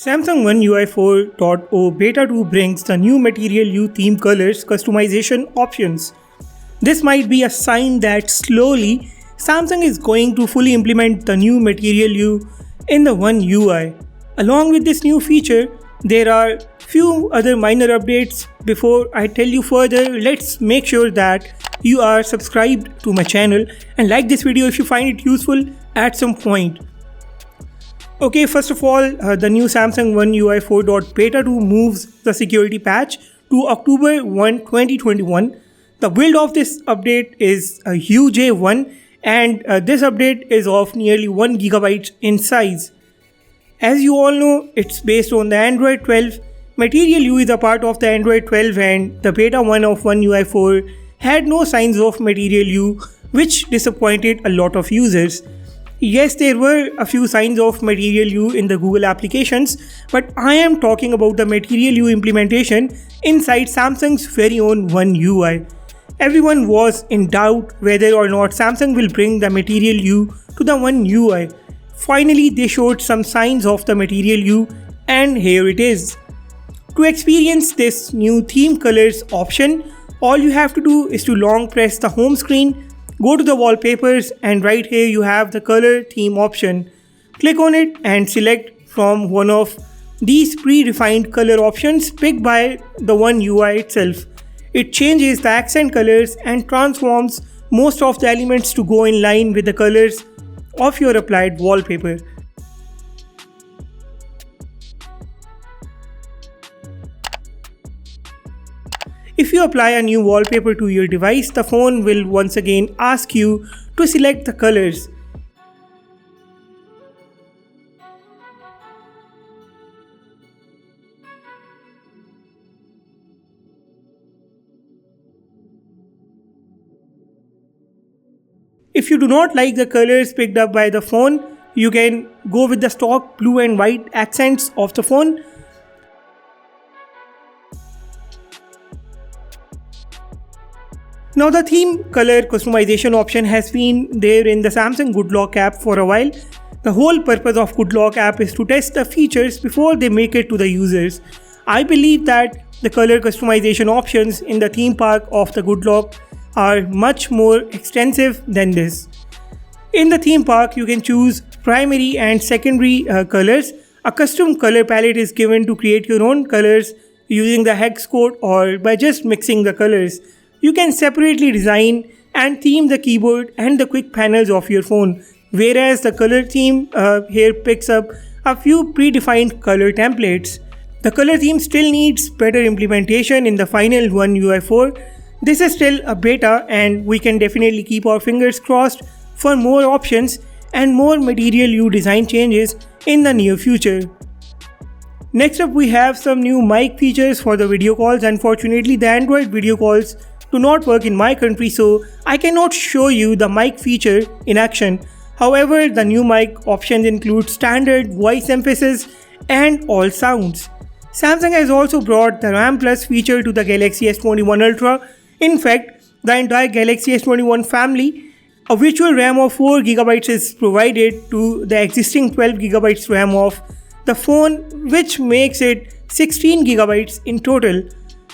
Samsung One UI 4.0 Beta 2 brings the new Material You theme colors customization options. This might be a sign that slowly Samsung is going to fully implement the new Material You in the One UI. Along with this new feature, there are few other minor updates. Before I tell you further, let's make sure that you are subscribed to my channel and like this video if you find it useful at some point. Okay, first of all, the new Samsung One UI 4.Beta 2 moves the security patch to October 1, 2021. The build of this update is a UJ1 and this update is of nearly 1 GB in size. As you all know, it's based on the Android 12. Material You is a part of the Android 12 and the Beta 1 of One UI 4 had no signs of Material You, which disappointed a lot of users. Yes, there were a few signs of Material You in the Google applications, but I am talking about the Material You implementation inside Samsung's very own One UI. Everyone was in doubt whether or not Samsung will bring the Material You to the One UI. Finally, they showed some signs of the Material You, and here it is. To experience this new theme colors option, all you have to do is to long press the home screen, go to the wallpapers, and right here you have the color theme option. Click on it and select from one of these predefined color options picked by the One UI itself. It changes the accent colors and transforms most of the elements to go in line with the colors of your applied wallpaper. If you apply a new wallpaper to your device, the phone will once again ask you to select the colors. If you do not like the colors picked up by the phone, you can go with the stock blue and white accents of the phone. Now the theme color customization option has been there in the Samsung Good Lock app for a while. The whole purpose of Good Lock app is to test the features before they make it to the users. I believe that the color customization options in the theme park of the Good Lock are much more extensive than this. In the theme park, you can choose primary and secondary colors. A custom color palette is given to create your own colors using the hex code or by just mixing the colors. You can separately design and theme the keyboard and the quick panels of your phone, whereas the color theme here picks up a few predefined color templates. The color theme still needs better implementation in the final One UI 4. This is still a beta and we can definitely keep our fingers crossed for more options and more Material You design changes in the near future. Next up, we have some new mic features for the video calls. Unfortunately, the Android video calls do not work in my country, so I cannot show you the mic feature in action. However, the new mic options include standard voice emphasis and all sounds. Samsung has also brought the RAM Plus feature to the Galaxy S21 Ultra. In fact, the entire Galaxy S21 family, a virtual RAM of 4 GB is provided to the existing 12 GB RAM of the phone, which makes it 16 GB in total.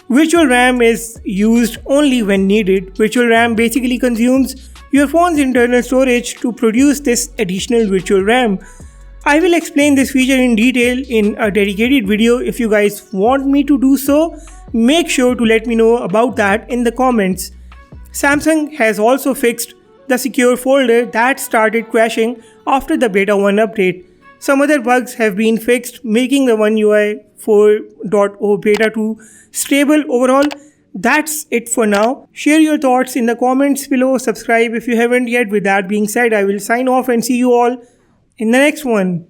Virtual RAM is used only when needed. Virtual RAM basically consumes your phone's internal storage to produce this additional virtual RAM. I will explain this feature in detail in a dedicated video. If you guys want me to do so, make sure to let me know about that in the comments. Samsung has also fixed the secure folder that started crashing after the Beta 1 update. Some other bugs have been fixed, making the One UI 4.0 Beta 2 stable overall. That's it for now. Share your thoughts in the comments below. Subscribe if you haven't yet. With that being said, I will sign off and see you all in the next one.